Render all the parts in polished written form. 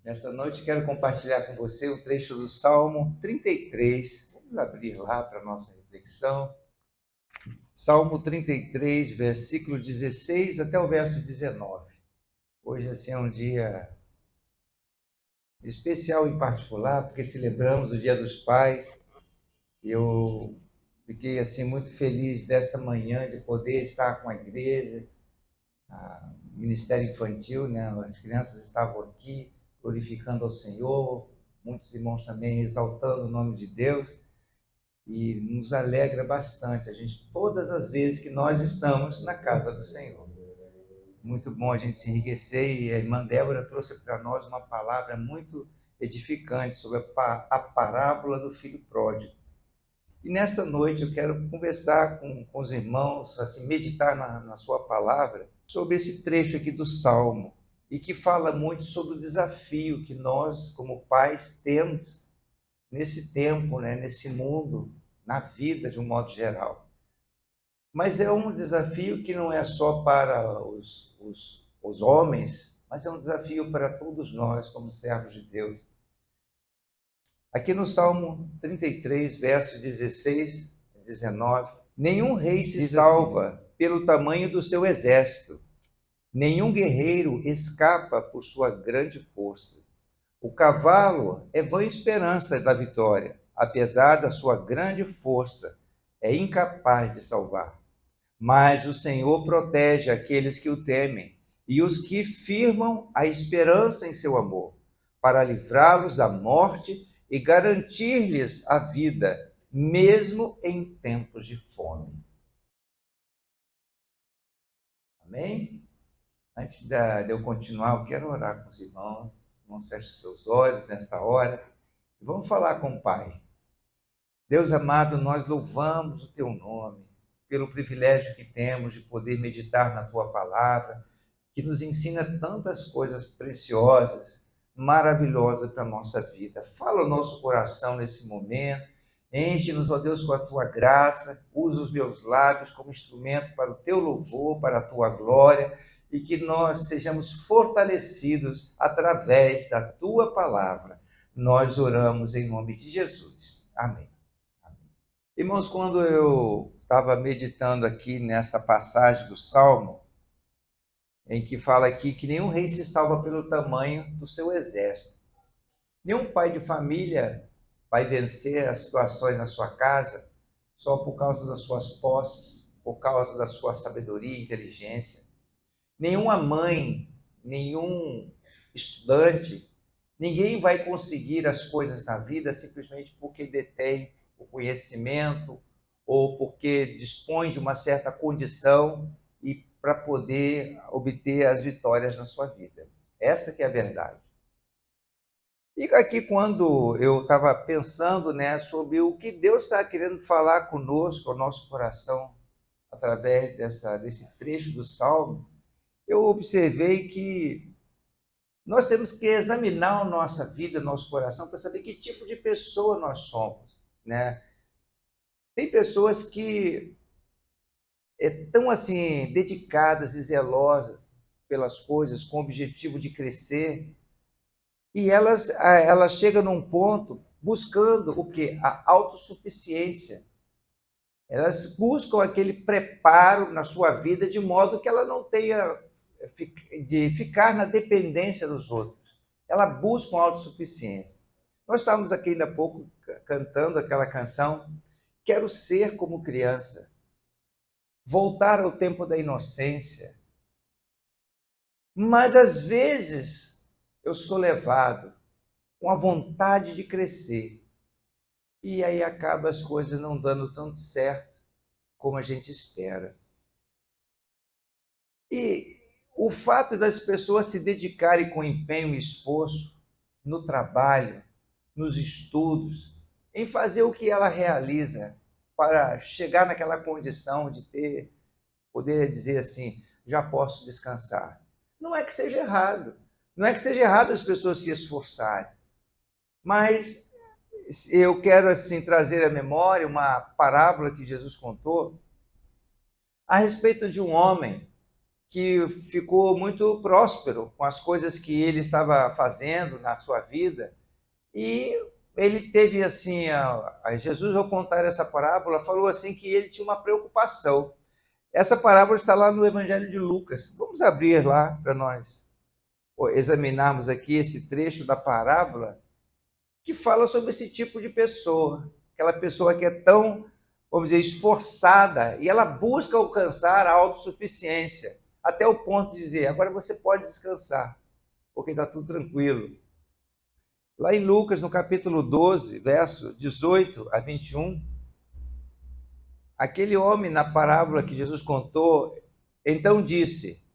Nesta noite quero compartilhar com você o trecho do Salmo 33. Vamos abrir lá para a nossa reflexão. Salmo 33, versículo 16 até o verso 19. Hoje assim, é um dia especial em particular, porque celebramos o Dia dos Pais. Eu fiquei assim muito feliz desta manhã de poder estar com a igreja, o Ministério Infantil, né? As crianças estavam aqui glorificando ao Senhor, muitos irmãos também exaltando o nome de Deus, e nos alegra bastante a gente todas as vezes que nós estamos na casa do Senhor. Muito bom a gente se enriquecer, e a irmã Débora trouxe para nós uma palavra muito edificante sobre a parábola do filho pródigo. E nesta noite eu quero conversar com os irmãos, assim, meditar na sua palavra, sobre esse trecho aqui do Salmo, e que fala muito sobre o desafio que nós, como pais, temos nesse tempo, né, nesse mundo, na vida de um modo geral. Mas é um desafio que não é só para os homens, mas é um desafio para todos nós, como servos de Deus. Aqui no Salmo 33, versos 16 e 19, nenhum rei se salva pelo tamanho do seu exército, nenhum guerreiro escapa por sua grande força. O cavalo é vã esperança da vitória, apesar da sua grande força, é incapaz de salvar. Mas o Senhor protege aqueles que o temem e os que firmam a esperança em seu amor, para livrá-los da morte e garantir-lhes a vida, mesmo em tempos de fome. Amém? Antes de eu continuar, eu quero orar com os irmãos. Irmãos, fechem seus olhos nesta hora e vamos falar com o Pai. Deus amado, nós louvamos o Teu nome pelo privilégio que temos de poder meditar na Tua palavra, que nos ensina tantas coisas preciosas, maravilhosas para a nossa vida. Fala o nosso coração nesse momento, enche-nos, ó Deus, com a Tua graça, usa os meus lábios como instrumento para o Teu louvor, para a Tua glória, e que nós sejamos fortalecidos através da Tua palavra. Nós oramos em nome de Jesus. Amém. Irmãos, quando eu estava meditando aqui nessa passagem do Salmo, em que fala aqui que nenhum rei se salva pelo tamanho do seu exército. Nenhum pai de família vai vencer as situações na sua casa só por causa das suas posses, por causa da sua sabedoria e inteligência. Nenhuma mãe, nenhum estudante, ninguém vai conseguir as coisas na vida simplesmente porque detém o conhecimento ou porque dispõe de uma certa condição e para poder obter as vitórias na sua vida. Essa que é a verdade. E aqui, quando eu estava pensando, né, sobre o que Deus está querendo falar conosco, ao nosso coração, através desse trecho do Salmo, eu observei que nós temos que examinar a nossa vida, nosso coração, para saber que tipo de pessoa nós somos, né? Tem pessoas que tão assim dedicadas e zelosas pelas coisas, com o objetivo de crescer, e elas chegam num ponto buscando o quê? A autossuficiência. Elas buscam aquele preparo na sua vida de modo que ela não tenha de ficar na dependência dos outros. Ela busca uma autossuficiência. Nós estávamos aqui ainda há pouco cantando aquela canção Quero Ser Como Criança, voltar ao tempo da inocência. Mas às vezes eu sou levado com a vontade de crescer e aí acaba as coisas não dando tanto certo como a gente espera. E o fato das pessoas se dedicarem com empenho e esforço no trabalho, nos estudos, em fazer o que ela realiza para chegar naquela condição de poder dizer assim, já posso descansar. Não é que seja errado. Não é que seja errado as pessoas se esforçarem. Mas eu quero assim trazer à memória uma parábola que Jesus contou a respeito de um homem que ficou muito próspero com as coisas que ele estava fazendo na sua vida. E ele teve assim, Jesus, ao contar essa parábola, falou assim que ele tinha uma preocupação. Essa parábola está lá no Evangelho de Lucas. Vamos abrir lá para nós examinarmos aqui esse trecho da parábola que fala sobre esse tipo de pessoa. Aquela pessoa que é tão, vamos dizer, esforçada e ela busca alcançar a autossuficiência até o ponto de dizer, agora você pode descansar, porque está tudo tranquilo. Lá em Lucas, no capítulo 12, verso 18 a 21, aquele homem na parábola que Jesus contou, então disse,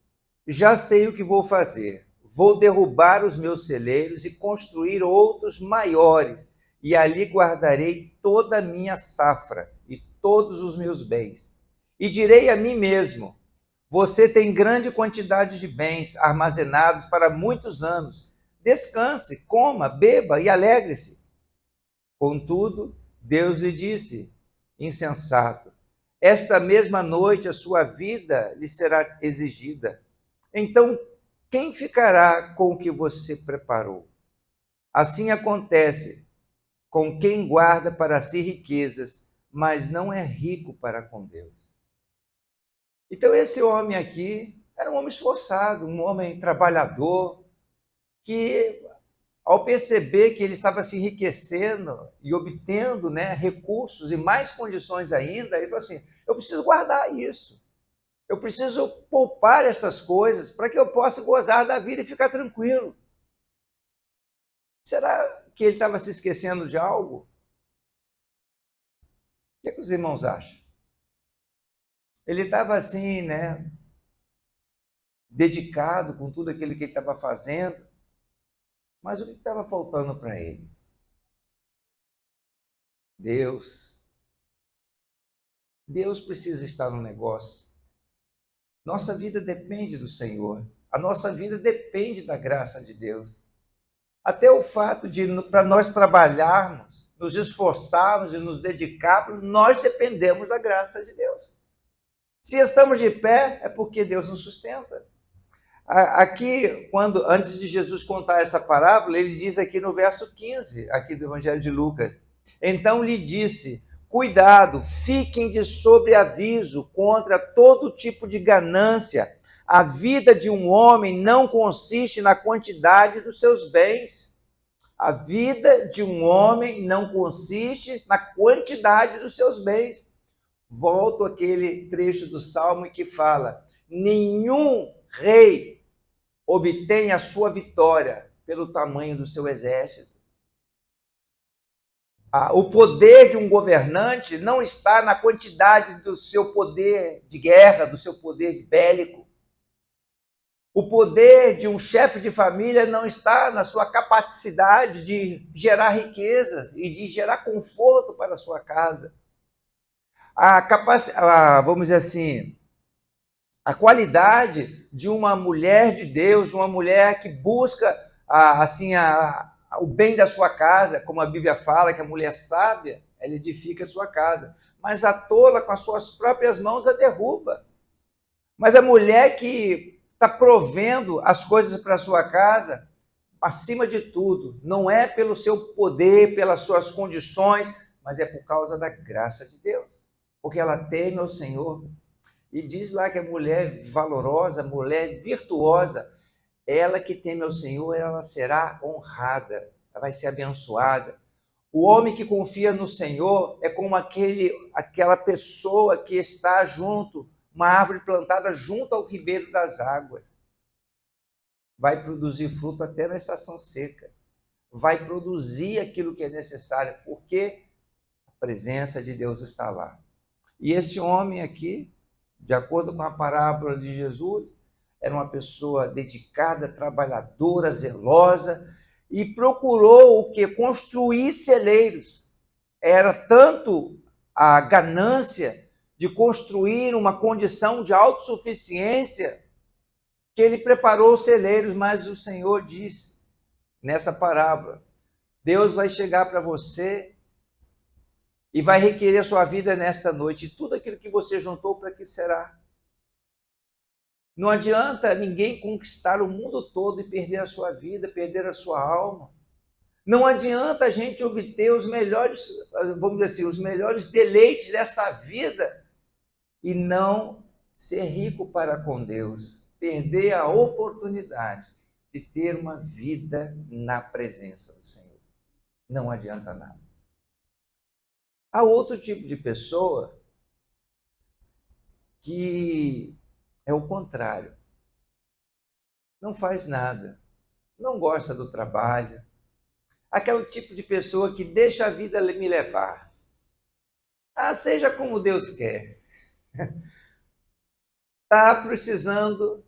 já sei o que vou fazer, vou derrubar os meus celeiros e construir outros maiores, e ali guardarei toda a minha safra e todos os meus bens. E direi a mim mesmo, você tem grande quantidade de bens armazenados para muitos anos. Descanse, coma, beba e alegre-se. Contudo, Deus lhe disse, insensato, esta mesma noite a sua vida lhe será exigida. Então, quem ficará com o que você preparou? Assim acontece com quem guarda para si riquezas, mas não é rico para com Deus. Então, esse homem aqui era um homem esforçado, um homem trabalhador, que, ao perceber que ele estava se enriquecendo e obtendo, recursos e mais condições ainda, ele falou assim, eu preciso guardar isso. Eu preciso poupar essas coisas para que eu possa gozar da vida e ficar tranquilo. Será que ele estava se esquecendo de algo? O que os irmãos acham? Ele estava assim, dedicado com tudo aquilo que ele estava fazendo, mas o que estava faltando para ele? Deus. Deus precisa estar no negócio. Nossa vida depende do Senhor. A nossa vida depende da graça de Deus. Até o fato de, para nós trabalharmos, nos esforçarmos e nos dedicarmos, nós dependemos da graça de Deus. Se estamos de pé, é porque Deus nos sustenta. Aqui, antes de Jesus contar essa parábola, ele diz aqui no verso 15, aqui do Evangelho de Lucas, então lhe disse, cuidado, fiquem de sobreaviso contra todo tipo de ganância. A vida de um homem não consiste na quantidade dos seus bens. A vida de um homem não consiste na quantidade dos seus bens. Volto àquele trecho do Salmo que fala, nenhum rei obtém a sua vitória pelo tamanho do seu exército. O poder de um governante não está na quantidade do seu poder de guerra, do seu poder bélico. O poder de um chefe de família não está na sua capacidade de gerar riquezas e de gerar conforto para a sua casa. Vamos dizer assim, a qualidade de uma mulher de Deus, de uma mulher que busca o bem da sua casa, como a Bíblia fala, que a mulher sábia, ela edifica a sua casa, mas a tola com as suas próprias mãos a derruba. Mas a mulher que está provendo as coisas para a sua casa, acima de tudo, não é pelo seu poder, pelas suas condições, mas é por causa da graça de Deus, porque ela teme ao Senhor. E diz lá que a mulher valorosa, mulher virtuosa, ela que teme ao Senhor, ela será honrada, ela vai ser abençoada. O homem que confia no Senhor é como aquela pessoa que está junto, uma árvore plantada junto ao ribeiro das águas. Vai produzir fruto até na estação seca. Vai produzir aquilo que é necessário, porque a presença de Deus está lá. E esse homem aqui, de acordo com a parábola de Jesus, era uma pessoa dedicada, trabalhadora, zelosa, e procurou o quê? Construir celeiros. Era tanto a ganância de construir uma condição de autossuficiência que ele preparou os celeiros, mas o Senhor disse nessa parábola, Deus vai chegar para você e vai requerer a sua vida nesta noite, e tudo aquilo que você juntou, para que será? Não adianta ninguém conquistar o mundo todo e perder a sua vida, perder a sua alma. Não adianta a gente obter os melhores, vamos dizer assim, os melhores deleites desta vida e não ser rico para com Deus, perder a oportunidade de ter uma vida na presença do Senhor. Não adianta nada. Há outro tipo de pessoa que é o contrário. Não faz nada, não gosta do trabalho. Aquele tipo de pessoa que deixa a vida me levar. Ah, seja como Deus quer. Está precisando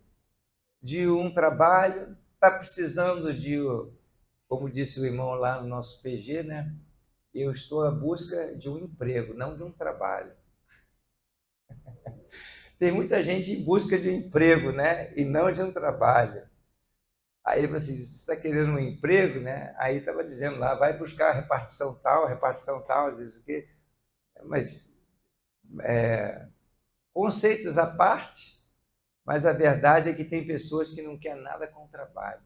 de um trabalho, está precisando de, como disse o irmão lá no nosso PG, né? Eu estou à busca de um emprego, não de um trabalho. Tem muita gente em busca de um emprego, né? E não de um trabalho. Aí ele falou assim, você está querendo um emprego, né? Aí estava dizendo lá, vai buscar a repartição tal, diz o quê? Mas conceitos à parte, mas a verdade é que tem pessoas que não querem nada com o trabalho.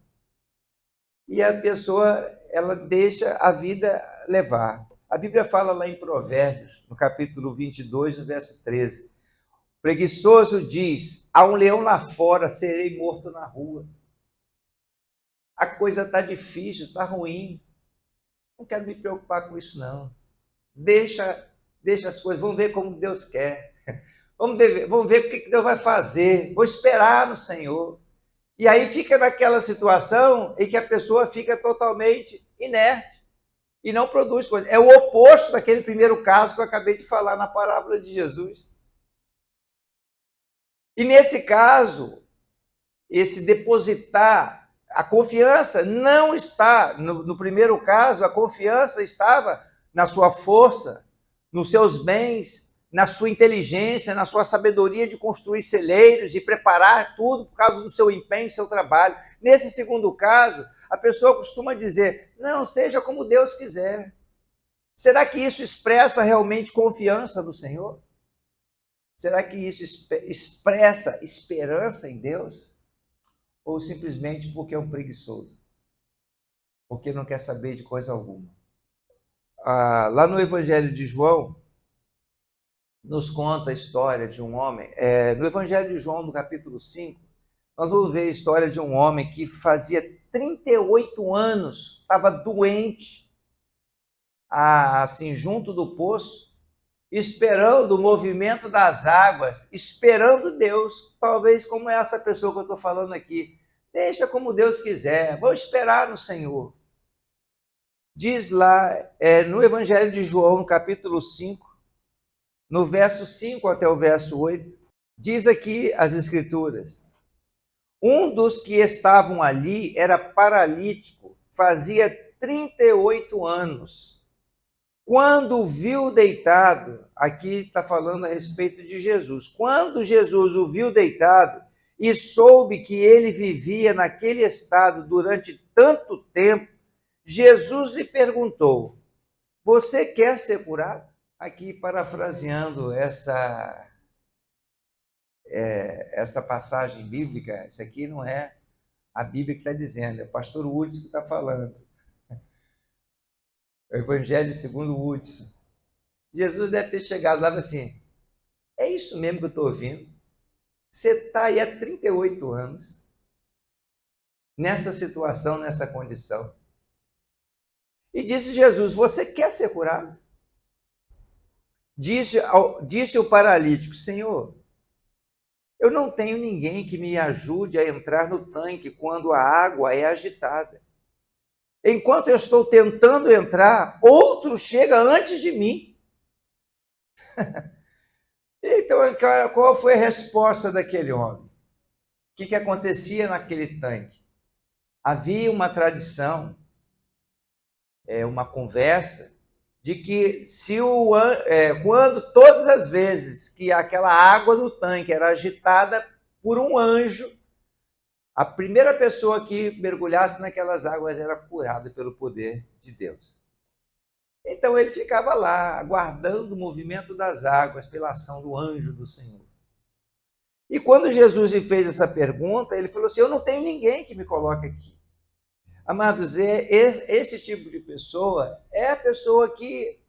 E a pessoa, ela deixa a vida levar. A Bíblia fala lá em Provérbios, no capítulo 22, no verso 13. Preguiçoso diz, há um leão lá fora, serei morto na rua. A coisa está difícil, está ruim. Não quero me preocupar com isso, não. Deixa as coisas, vamos ver como Deus quer. Vamos ver o que Deus vai fazer. Vou esperar no Senhor. E aí fica naquela situação em que a pessoa fica totalmente inerte e não produz coisa. É o oposto daquele primeiro caso que eu acabei de falar na parábola de Jesus. E nesse caso, esse depositar, a confiança não está, no primeiro caso, a confiança estava na sua força, nos seus bens, na sua inteligência, na sua sabedoria de construir celeiros e preparar tudo por causa do seu empenho, do seu trabalho. Nesse segundo caso, a pessoa costuma dizer, não, seja como Deus quiser. Será que isso expressa realmente confiança no Senhor? Será que isso expressa esperança em Deus? Ou simplesmente porque é um preguiçoso? Porque não quer saber de coisa alguma? Lá no Evangelho de João, nos conta a história de um homem. No Evangelho de João, no capítulo 5, nós vamos ver a história de um homem que fazia 38 anos, estava doente, assim, junto do poço, esperando o movimento das águas, esperando Deus, talvez como essa pessoa que eu estou falando aqui. Deixa como Deus quiser, vou esperar no Senhor. Diz lá, no Evangelho de João, no capítulo 5, no verso 5 até o verso 8, diz aqui as Escrituras. Um dos que estavam ali era paralítico, fazia 38 anos. Quando viu deitado, aqui está falando a respeito de Jesus, quando Jesus o viu deitado e soube que ele vivia naquele estado durante tanto tempo, Jesus lhe perguntou, você quer ser curado? Aqui, parafraseando essa passagem bíblica, isso aqui não é a Bíblia que está dizendo, é o pastor Hudson que está falando. É o Evangelho segundo Hudson. Jesus deve ter chegado lá e assim, é isso mesmo que eu estou ouvindo? Você está aí há 38 anos, nessa situação, nessa condição. E disse Jesus, você quer ser curado? Disse o paralítico, Senhor, eu não tenho ninguém que me ajude a entrar no tanque quando a água é agitada. Enquanto eu estou tentando entrar, outro chega antes de mim. Então, qual foi a resposta daquele homem? O que acontecia naquele tanque? Havia uma tradição, uma conversa, de que quando todas as vezes que aquela água do tanque era agitada por um anjo, a primeira pessoa que mergulhasse naquelas águas era curada pelo poder de Deus. Então ele ficava lá, aguardando o movimento das águas pela ação do anjo do Senhor. E quando Jesus lhe fez essa pergunta, ele falou assim: eu não tenho ninguém que me coloque aqui. Amados, esse tipo de pessoa é a pessoa que,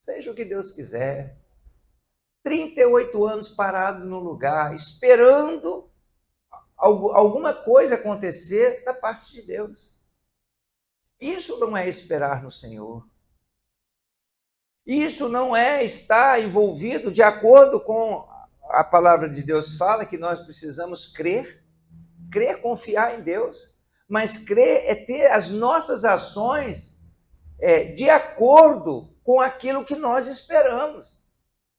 seja o que Deus quiser, 38 anos parado no lugar, esperando alguma coisa acontecer da parte de Deus. Isso não é esperar no Senhor. Isso não é estar envolvido de acordo com a palavra de Deus fala que nós precisamos crer, confiar em Deus, mas crer é ter as nossas ações de acordo com aquilo que nós esperamos.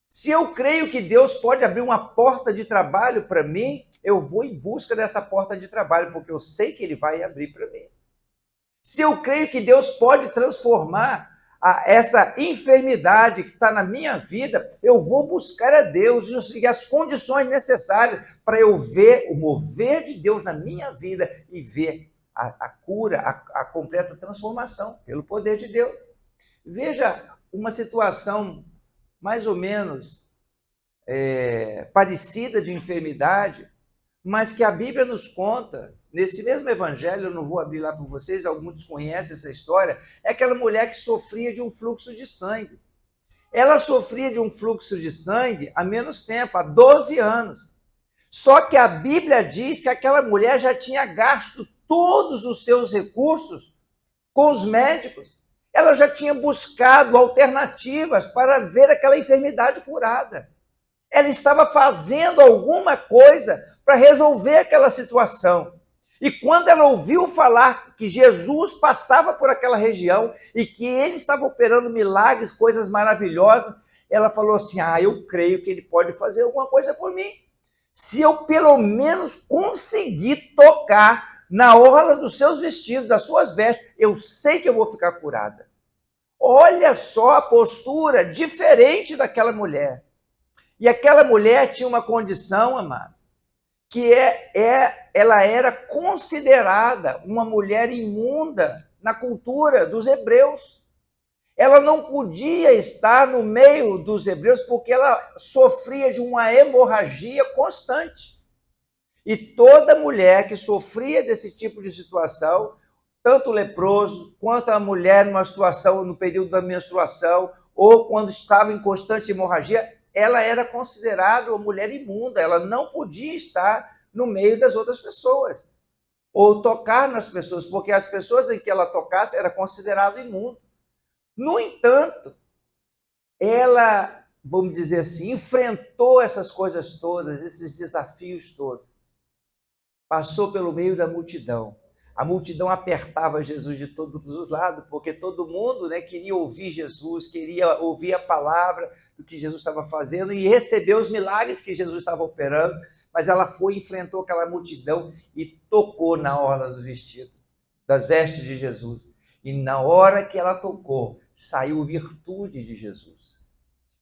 Se eu creio que Deus pode abrir uma porta de trabalho para mim, eu vou em busca dessa porta de trabalho, porque eu sei que Ele vai abrir para mim. Se eu creio que Deus pode transformar essa enfermidade que está na minha vida, eu vou buscar a Deus e as condições necessárias para eu ver o mover de Deus na minha vida e ver a cura, a completa transformação pelo poder de Deus. Veja uma situação mais ou menos parecida de enfermidade, mas que a Bíblia nos conta, nesse mesmo evangelho, eu não vou abrir lá para vocês, alguns conhecem essa história, é aquela mulher que sofria de um fluxo de sangue. Ela sofria de um fluxo de sangue há menos tempo, há 12 anos. Só que a Bíblia diz que aquela mulher já tinha gasto todos os seus recursos com os médicos. Ela já tinha buscado alternativas para ver aquela enfermidade curada. Ela estava fazendo alguma coisa para resolver aquela situação. E quando ela ouviu falar que Jesus passava por aquela região e que ele estava operando milagres, coisas maravilhosas, ela falou assim: eu creio que ele pode fazer alguma coisa por mim. Se eu pelo menos conseguir tocar na orla dos seus vestidos, das suas vestes, eu sei que eu vou ficar curada. Olha só a postura diferente daquela mulher. E aquela mulher tinha uma condição, amados, que ela era considerada uma mulher imunda na cultura dos hebreus. Ela não podia estar no meio dos hebreus porque ela sofria de uma hemorragia constante. E toda mulher que sofria desse tipo de situação, tanto o leproso quanto a mulher numa situação no período da menstruação ou quando estava em constante hemorragia, ela era considerada uma mulher imunda, ela não podia estar no meio das outras pessoas, ou tocar nas pessoas, porque as pessoas em que ela tocasse era considerado imundo. No entanto, ela, vamos dizer assim, enfrentou essas coisas todas, esses desafios todos. Passou pelo meio da multidão. A multidão apertava Jesus de todos os lados, porque todo mundo queria ouvir Jesus, queria ouvir a palavra do que Jesus estava fazendo e receber os milagres que Jesus estava operando, mas ela foi, enfrentou aquela multidão e tocou na orla do vestido, das vestes de Jesus. E na hora que ela tocou, saiu virtude de Jesus.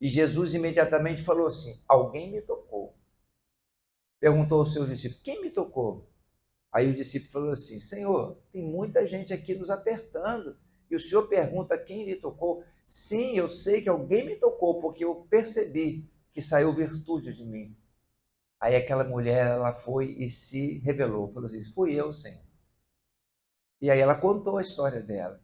E Jesus imediatamente falou assim: alguém me tocou. Perguntou aos seus discípulos: quem me tocou? Aí o discípulo falou assim: Senhor, tem muita gente aqui nos apertando. E o Senhor pergunta quem lhe tocou? Sim, eu sei que alguém me tocou, porque eu percebi que saiu virtude de mim. Aí aquela mulher, ela foi e se revelou. Falou assim: fui eu, Senhor. E aí ela contou a história dela.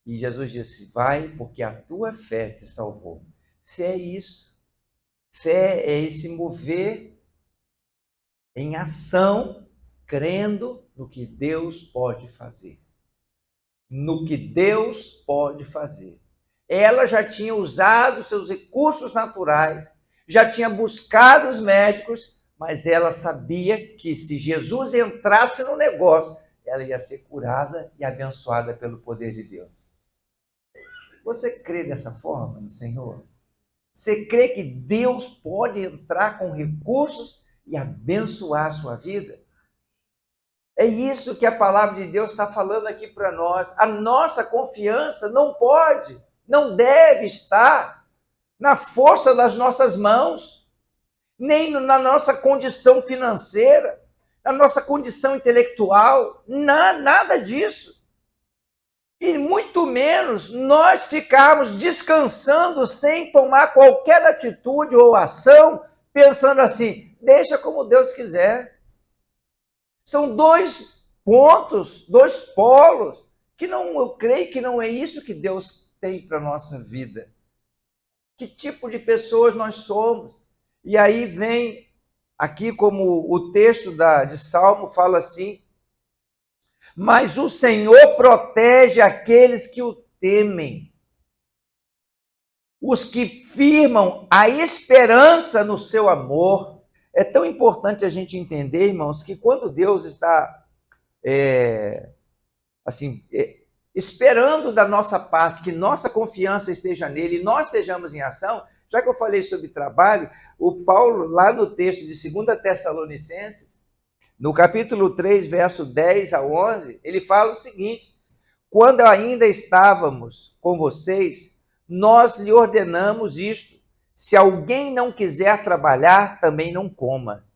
E Jesus disse: vai, porque a tua fé te salvou. Fé é isso. Fé é esse mover em ação, crendo no que Deus pode fazer. No que Deus pode fazer. Ela já tinha usado seus recursos naturais, já tinha buscado os médicos, mas ela sabia que se Jesus entrasse no negócio, ela ia ser curada e abençoada pelo poder de Deus. Você crê dessa forma no Senhor? Você crê que Deus pode entrar com recursos e abençoar a sua vida? É isso que a palavra de Deus está falando aqui para nós. A nossa confiança não pode, não deve estar na força das nossas mãos, nem na nossa condição financeira, na nossa condição intelectual, nada disso. E muito menos nós ficarmos descansando sem tomar qualquer atitude ou ação pensando assim, deixa como Deus quiser. São dois pontos, dois polos, que não, eu creio que não é isso que Deus tem para a nossa vida. Que tipo de pessoas nós somos? E aí vem, aqui como o texto de Salmo fala assim, mas o Senhor protege aqueles que o temem, os que firmam a esperança no seu amor. É tão importante a gente entender, irmãos, que quando Deus está esperando da nossa parte que nossa confiança esteja nele e nós estejamos em ação, já que eu falei sobre trabalho, o Paulo, lá no texto de 2 Tessalonicenses, no capítulo 3, verso 10 a 11, ele fala o seguinte: quando ainda estávamos com vocês, nós lhe ordenamos isto: se alguém não quiser trabalhar, também não coma.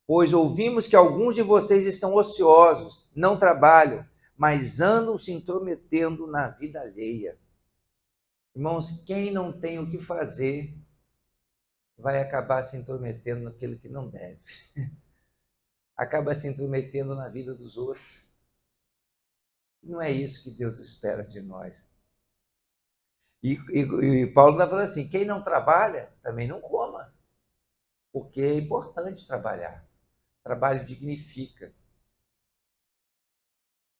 Pois ouvimos que alguns de vocês estão ociosos, não trabalham, mas andam se intrometendo na vida alheia. Irmãos, quem não tem o que fazer, vai acabar se intrometendo naquilo que não deve. Acaba se intrometendo na vida dos outros. Não é isso que Deus espera de nós. E Paulo está falando assim, quem não trabalha, também não coma. Porque é importante trabalhar. Trabalho dignifica.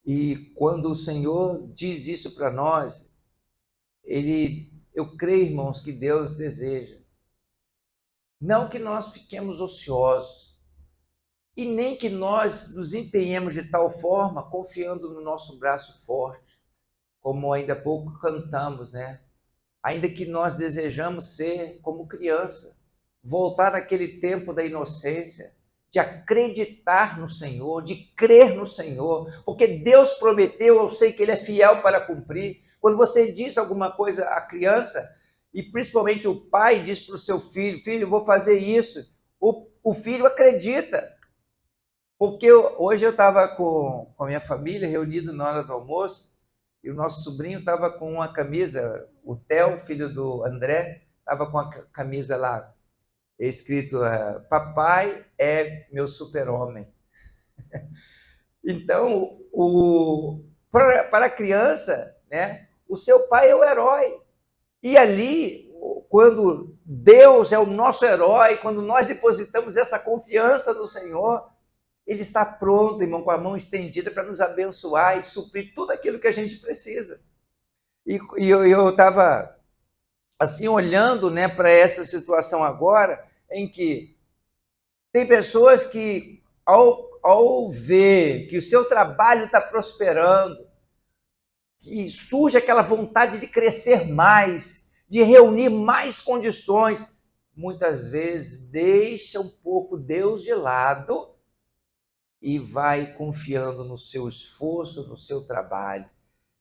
E quando o Senhor diz isso para nós, eu creio, irmãos, que Deus deseja. Não que nós fiquemos ociosos, e nem que nós nos empenhemos de tal forma, confiando no nosso braço forte, como ainda há pouco cantamos, né? Ainda que nós desejamos ser como criança, voltar àquele tempo da inocência, de acreditar no Senhor, de crer no Senhor, porque Deus prometeu, eu sei que Ele é fiel para cumprir. Quando você diz alguma coisa à criança, e principalmente o pai diz para o seu filho, filho, vou fazer isso, o filho acredita. Porque hoje eu estava com a minha família reunido na hora do almoço, e o nosso sobrinho estava com uma camisa, o Theo, filho do André, estava com a camisa lá, escrito, papai é meu super-homem. Então, para a criança, né, o seu pai é o herói. E ali, quando Deus é o nosso herói, quando nós depositamos essa confiança no Senhor, Ele está pronto, irmão, com a mão estendida para nos abençoar e suprir tudo aquilo que a gente precisa. E eu estava assim olhando, né, para essa situação agora, em que tem pessoas que, ao ver que o seu trabalho está prosperando, que surge aquela vontade de crescer mais, de reunir mais condições, muitas vezes deixa um pouco Deus de lado e vai confiando no seu esforço, no seu trabalho.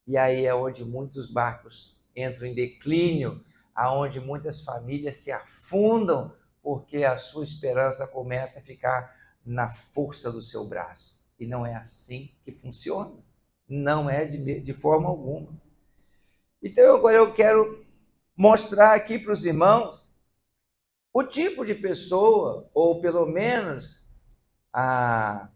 E aí é onde muitos barcos entram em declínio, aonde muitas famílias se afundam, porque a sua esperança começa a ficar na força do seu braço. E não é assim que funciona. Não é de forma alguma. Então agora eu quero mostrar aqui para os irmãos o tipo de pessoa, ou pelo menos a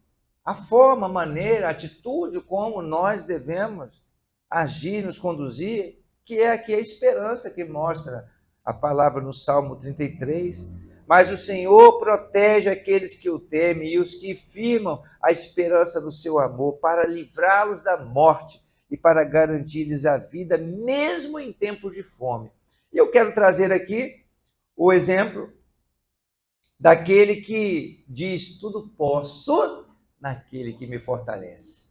forma, a maneira, a atitude como nós devemos agir, nos conduzir, que é aqui a esperança que mostra a palavra no Salmo 33. Mas o Senhor protege aqueles que o temem e os que firmam a esperança do seu amor, para livrá-los da morte e para garantir-lhes a vida, mesmo em tempos de fome. E eu quero trazer aqui o exemplo daquele que diz, tudo posso naquele que me fortalece.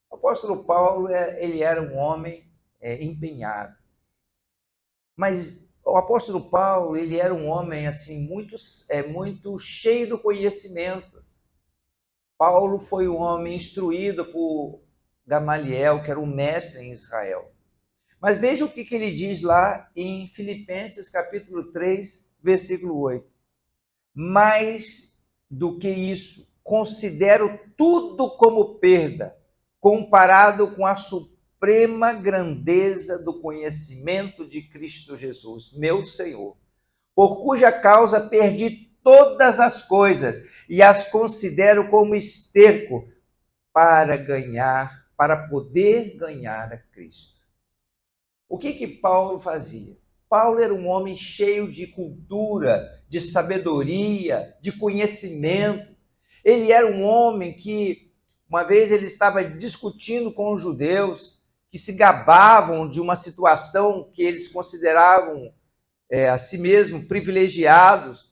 O apóstolo Paulo, ele era um homem empenhado. Mas o apóstolo Paulo, ele era um homem assim muito cheio do conhecimento. Paulo foi um homem instruído por Gamaliel, que era um mestre em Israel. Mas veja o que ele diz lá em Filipenses capítulo 3, versículo 8. Mais do que isso, considero tudo como perda, comparado com a suprema grandeza do conhecimento de Cristo Jesus, meu Senhor, por cuja causa perdi todas as coisas e as considero como esterco para poder ganhar a Cristo. O que Paulo fazia? Paulo era um homem cheio de cultura, de sabedoria, de conhecimento. Ele era um homem que, uma vez, ele estava discutindo com os judeus, que se gabavam de uma situação que eles consideravam a si mesmos privilegiados,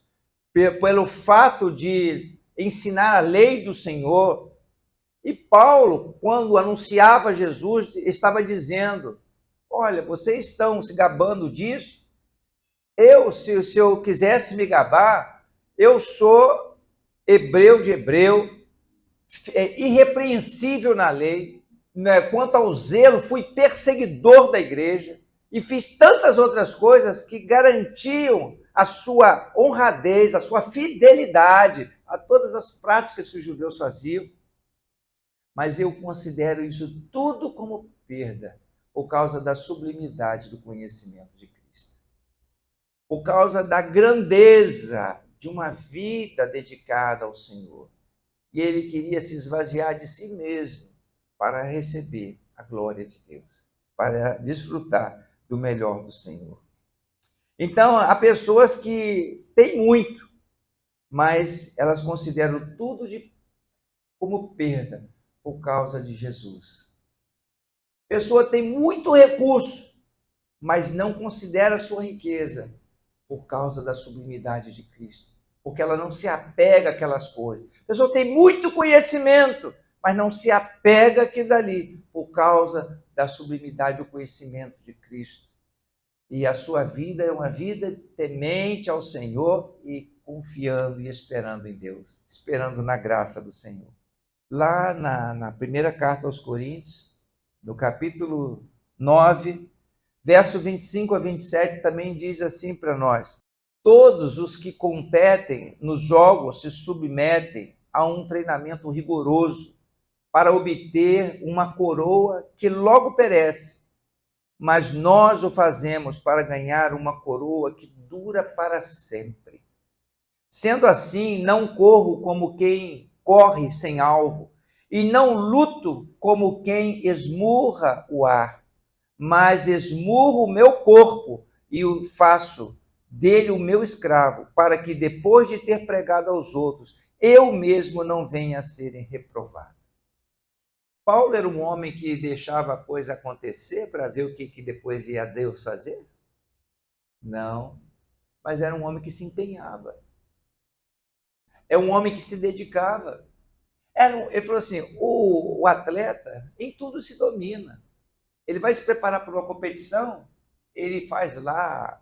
pelo fato de ensinar a lei do Senhor. E Paulo, quando anunciava Jesus, estava dizendo: olha, vocês estão se gabando disso? Se eu quisesse me gabar, eu sou hebreu de hebreu, irrepreensível na lei, né? Quanto ao zelo, fui perseguidor da igreja e fiz tantas outras coisas que garantiam a sua honradez, a sua fidelidade a todas as práticas que os judeus faziam. Mas eu considero isso tudo como perda, por causa da sublimidade do conhecimento de Cristo, por causa da grandeza de uma vida dedicada ao Senhor. E ele queria se esvaziar de si mesmo para receber a glória de Deus, para desfrutar do melhor do Senhor. Então, há pessoas que têm muito, mas elas consideram tudo como perda por causa de Jesus. A pessoa tem muito recurso, mas não considera a sua riqueza por causa da sublimidade de Cristo, porque ela não se apega àquelas coisas. A pessoa tem muito conhecimento, mas não se apega àquilo dali por causa da sublimidade do conhecimento de Cristo. E a sua vida é uma vida temente ao Senhor e confiando e esperando em Deus, esperando na graça do Senhor. Lá na primeira carta aos Coríntios, no capítulo 9, verso 25 a 27, também diz assim para nós: todos os que competem nos jogos se submetem a um treinamento rigoroso para obter uma coroa que logo perece, mas nós o fazemos para ganhar uma coroa que dura para sempre. Sendo assim, não corro como quem corre sem alvo, e não luto como quem esmurra o ar, mas esmurro o meu corpo e o faço dele o meu escravo, para que depois de ter pregado aos outros, eu mesmo não venha a ser reprovado. Paulo era um homem que deixava a coisa acontecer para ver o que depois ia Deus fazer? Não, mas era um homem que se empenhava. É um homem que se dedicava. Ele falou assim, o atleta em tudo se domina. Ele vai se preparar para uma competição, ele faz lá,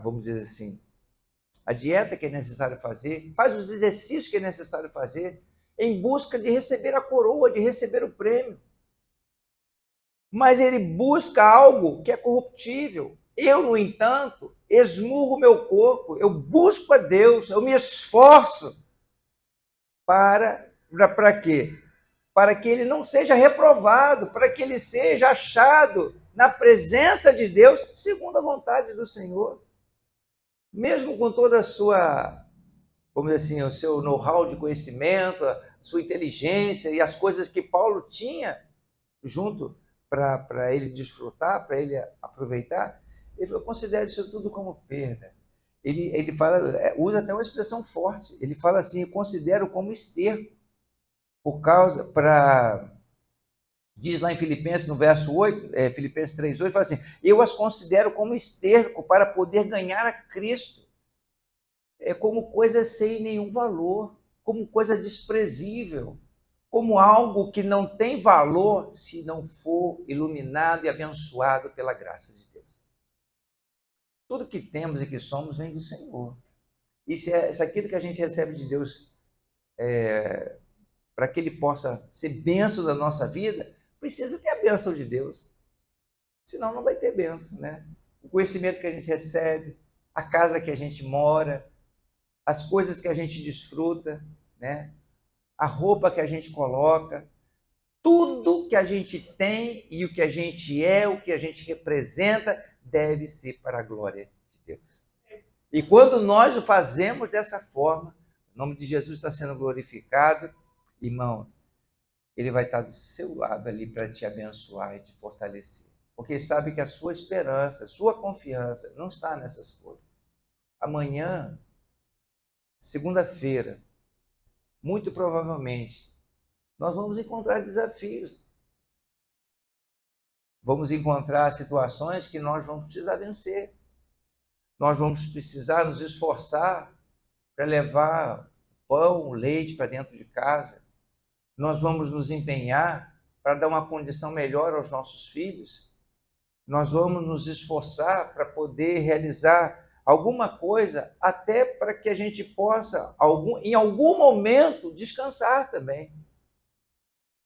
vamos dizer assim, a dieta que é necessário fazer, faz os exercícios que é necessário fazer, em busca de receber a coroa, de receber o prêmio. Mas ele busca algo que é corruptível. Eu, no entanto, esmurro o meu corpo, eu busco a Deus, eu me esforço para quê? Para que ele não seja reprovado, para que ele seja achado na presença de Deus, segundo a vontade do Senhor. Mesmo com toda a sua, vamos dizer assim, o seu know-how de conhecimento, a sua inteligência e as coisas que Paulo tinha junto para ele desfrutar, para ele aproveitar, ele falou, considera isso tudo como perda. Ele fala, usa até uma expressão forte, ele fala assim, eu considero como esterco, diz lá em Filipenses, no verso 8, Filipenses 3:8, fala assim, eu as considero como esterco para poder ganhar a Cristo, como coisa sem nenhum valor, como coisa desprezível, como algo que não tem valor se não for iluminado e abençoado pela graça de Deus. Tudo que temos e que somos vem do Senhor. E se aquilo que a gente recebe de Deus para que ele possa ser bênção da nossa vida, precisa ter a bênção de Deus. Senão não vai ter bênção, né? O conhecimento que a gente recebe, a casa que a gente mora, as coisas que a gente desfruta, né? A roupa que a gente coloca, tudo que a gente tem e o que a gente é, o que a gente representa, deve ser para a glória de Deus. E quando nós o fazemos dessa forma, o nome de Jesus está sendo glorificado, irmãos, ele vai estar do seu lado ali para te abençoar e te fortalecer. Porque sabe que a sua esperança, a sua confiança não está nessas coisas. Amanhã, segunda-feira, muito provavelmente, nós vamos encontrar desafios. Vamos encontrar situações que nós vamos precisar vencer. Nós vamos precisar nos esforçar para levar pão, leite para dentro de casa. Nós vamos nos empenhar para dar uma condição melhor aos nossos filhos. Nós vamos nos esforçar para poder realizar alguma coisa, até para que a gente possa, em algum momento, descansar também.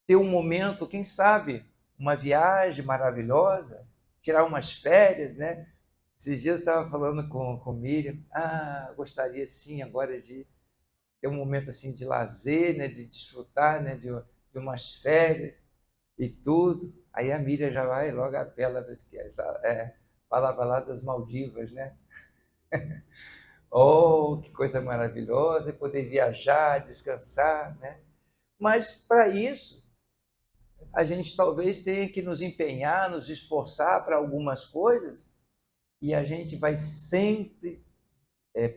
Ter um momento, quem sabe, uma viagem maravilhosa, tirar umas férias, né? Esses dias eu estava falando com Miriam, gostaria sim agora de ter um momento assim de lazer, né? De desfrutar, né? De umas férias e tudo. Aí a Miriam já vai logo apela para que falava lá das Maldivas, né? Oh, que coisa maravilhosa, poder viajar, descansar, né? Mas para isso, a gente talvez tenha que nos empenhar, nos esforçar para algumas coisas, e a gente vai sempre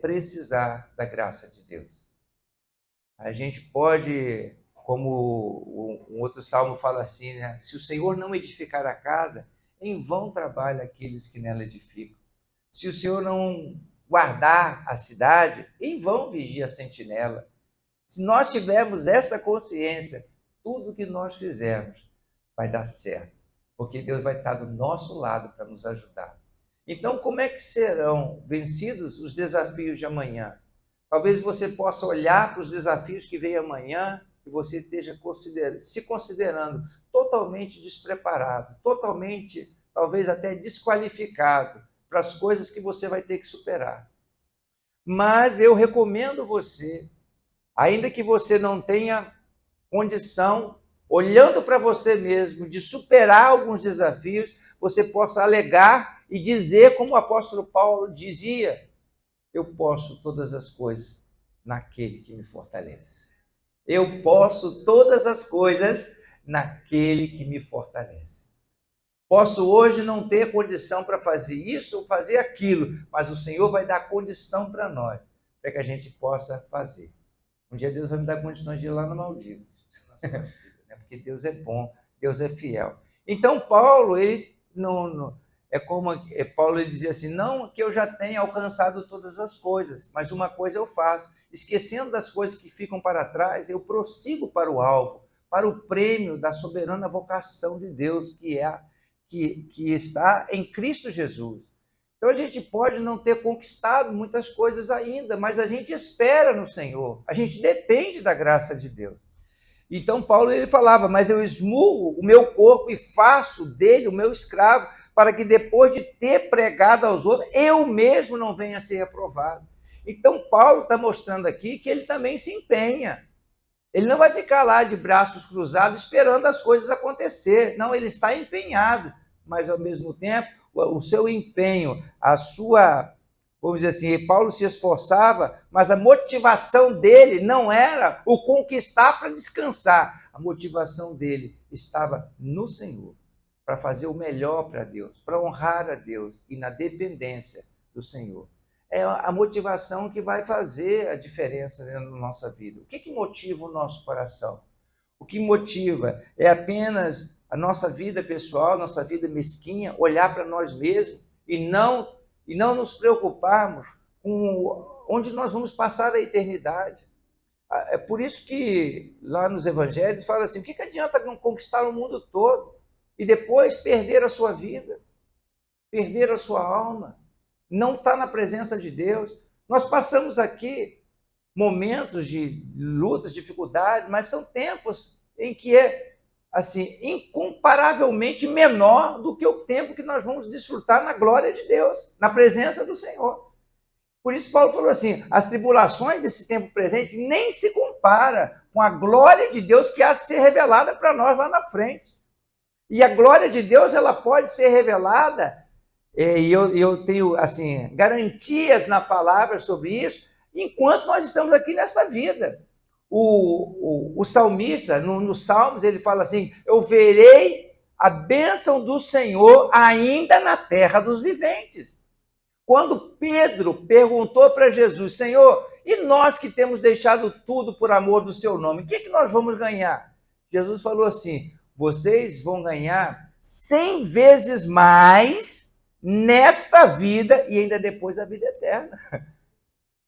precisar da graça de Deus. A gente pode, como um outro salmo fala assim, né? Se o Senhor não edificar a casa, em vão trabalham aqueles que nela edificam. Se o Senhor não guardar a cidade, em vão vigia a sentinela. Se nós tivermos esta consciência, tudo que nós fizermos vai dar certo, porque Deus vai estar do nosso lado para nos ajudar. Então, como é que serão vencidos os desafios de amanhã? Talvez você possa olhar para os desafios que vêm amanhã e você esteja se considerando totalmente despreparado, totalmente, talvez até desqualificado para as coisas que você vai ter que superar. Mas eu recomendo você, ainda que você não tenha condição, olhando para você mesmo, de superar alguns desafios, você possa alegar e dizer, como o apóstolo Paulo dizia, eu posso todas as coisas naquele que me fortalece. Eu posso todas as coisas naquele que me fortalece. Posso hoje não ter condição para fazer isso ou fazer aquilo, mas o Senhor vai dar condição para nós, para que a gente possa fazer. Um dia Deus vai me dar condições de ir lá no Maldivas, porque Deus é bom, Deus é fiel. Então Paulo, ele não é como Paulo ele dizia assim, não que eu já tenha alcançado todas as coisas, mas uma coisa eu faço, esquecendo das coisas que ficam para trás, eu prossigo para o alvo, para o prêmio da soberana vocação de Deus, que está em Cristo Jesus. Então a gente pode não ter conquistado muitas coisas ainda, mas a gente espera no Senhor, a gente depende da graça de Deus. Então Paulo ele falava, mas eu esmurro o meu corpo e faço dele o meu escravo, para que depois de ter pregado aos outros, eu mesmo não venha a ser reprovado. Então Paulo está mostrando aqui que ele também se empenha. Ele não vai ficar lá de braços cruzados esperando as coisas acontecer. Não, ele está empenhado, mas ao mesmo tempo o seu empenho, vamos dizer assim, Paulo se esforçava, mas a motivação dele não era o conquistar para descansar. A motivação dele estava no Senhor, para fazer o melhor para Deus, para honrar a Deus e na dependência do Senhor. É a motivação que vai fazer a diferença na nossa vida. O que motiva o nosso coração? O que motiva é apenas a nossa vida pessoal, nossa vida mesquinha, olhar para nós mesmos e não nos preocuparmos com onde nós vamos passar a eternidade. É por isso que lá nos evangelhos fala assim, o que adianta conquistar o mundo todo e depois perder a sua vida, perder a sua alma, não estar na presença de Deus? Nós passamos aqui momentos de lutas, dificuldades, mas são tempos em que é assim, incomparavelmente menor do que o tempo que nós vamos desfrutar na glória de Deus, na presença do Senhor. Por isso Paulo falou assim, as tribulações desse tempo presente nem se compara com a glória de Deus que há de ser revelada para nós lá na frente. E a glória de Deus, ela pode ser revelada E eu tenho, assim, garantias na palavra sobre isso, enquanto nós estamos aqui nesta vida. O salmista, nos Salmos, ele fala assim: eu verei a bênção do Senhor ainda na terra dos viventes. Quando Pedro perguntou para Jesus: Senhor, e nós que temos deixado tudo por amor do seu nome, o que nós vamos ganhar? Jesus falou assim: vocês vão ganhar 100 vezes mais nesta vida e ainda depois a vida eterna.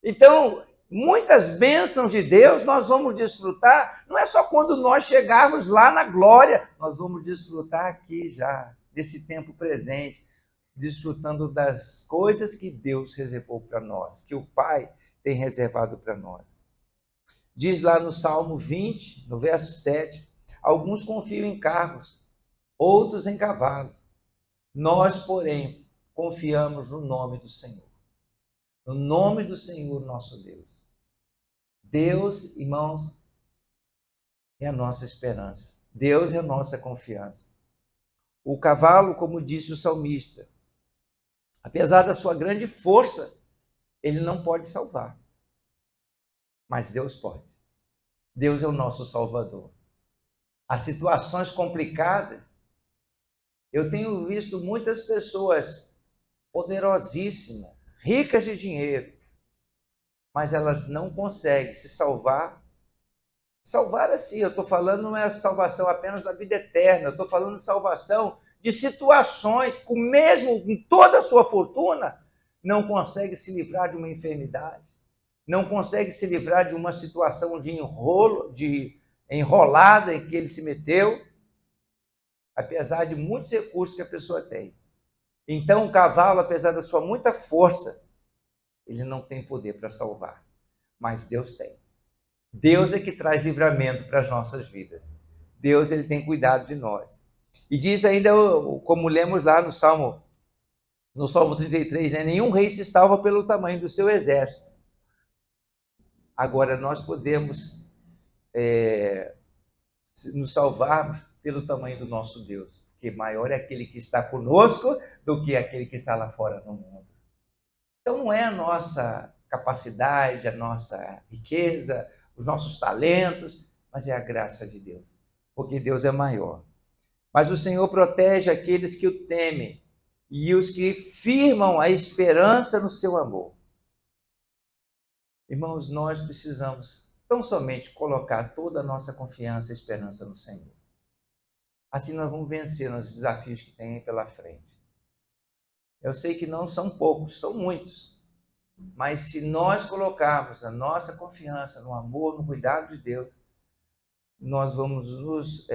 Então, muitas bênçãos de Deus nós vamos desfrutar, não é só quando nós chegarmos lá na glória, nós vamos desfrutar aqui já, desse tempo presente, desfrutando das coisas que Deus reservou para nós, que o Pai tem reservado para nós. Diz lá no Salmo 20, no verso 7, alguns confiam em carros, outros em cavalos. Nós, porém, confiamos no nome do Senhor. No nome do Senhor nosso Deus. Deus, irmãos, é a nossa esperança. Deus é a nossa confiança. O cavalo, como disse o salmista, apesar da sua grande força, ele não pode salvar. Mas Deus pode. Deus é o nosso Salvador. As situações complicadas, eu tenho visto muitas pessoas poderosíssimas, ricas de dinheiro, mas elas não conseguem se salvar. Salvar assim, eu estou falando não é a salvação apenas da vida eterna, eu estou falando de salvação de situações que, mesmo com toda a sua fortuna, não consegue se livrar de uma enfermidade, não consegue se livrar de uma situação de enrolo, de enrolada em que ele se meteu, apesar de muitos recursos que a pessoa tem. Então, o cavalo, apesar da sua muita força, ele não tem poder para salvar, mas Deus tem. Deus é que traz livramento para as nossas vidas. Deus, ele tem cuidado de nós. E diz ainda, como lemos lá no Salmo 33, né? Nenhum rei se salva pelo tamanho do seu exército. Agora, nós podemos nos salvarmos pelo tamanho do nosso Deus, porque maior é aquele que está conosco do que aquele que está lá fora no mundo. Então, não é a nossa capacidade, a nossa riqueza, os nossos talentos, mas é a graça de Deus, porque Deus é maior. Mas o Senhor protege aqueles que o temem e os que firmam a esperança no seu amor. Irmãos, nós precisamos tão somente colocar toda a nossa confiança e esperança no Senhor. Assim nós vamos vencer nos desafios que tem pela frente. Eu sei que não são poucos, são muitos. Mas se nós colocarmos a nossa confiança no amor, no cuidado de Deus, nós vamos nos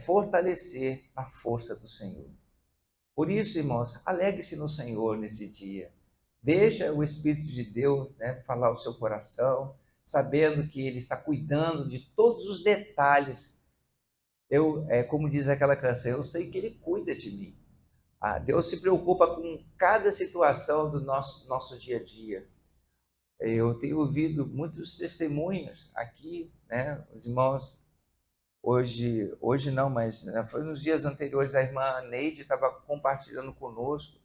fortalecer na força do Senhor. Por isso, irmãos, alegre-se no Senhor nesse dia. Deixa o Espírito de Deus, né, falar o seu coração, sabendo que Ele está cuidando de todos os detalhes. Como diz aquela canção, eu sei que Ele cuida de mim. Deus se preocupa com cada situação do nosso dia a dia. Eu tenho ouvido muitos testemunhos aqui, né? Os irmãos, hoje não, mas foi nos dias anteriores, a irmã Neide estava compartilhando conosco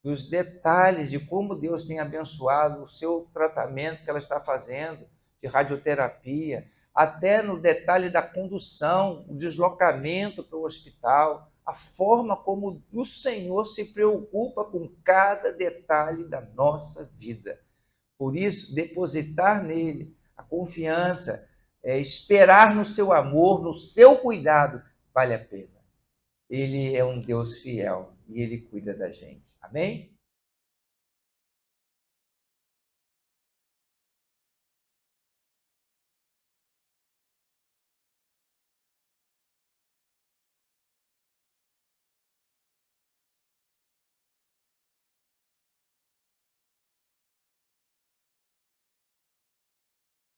dos detalhes de como Deus tem abençoado o seu tratamento que ela está fazendo, de radioterapia, até no detalhe da condução, o deslocamento para o hospital, a forma como o Senhor se preocupa com cada detalhe da nossa vida. Por isso, depositar nele a confiança, esperar no seu amor, no seu cuidado, vale a pena. Ele é um Deus fiel e ele cuida da gente. Amém?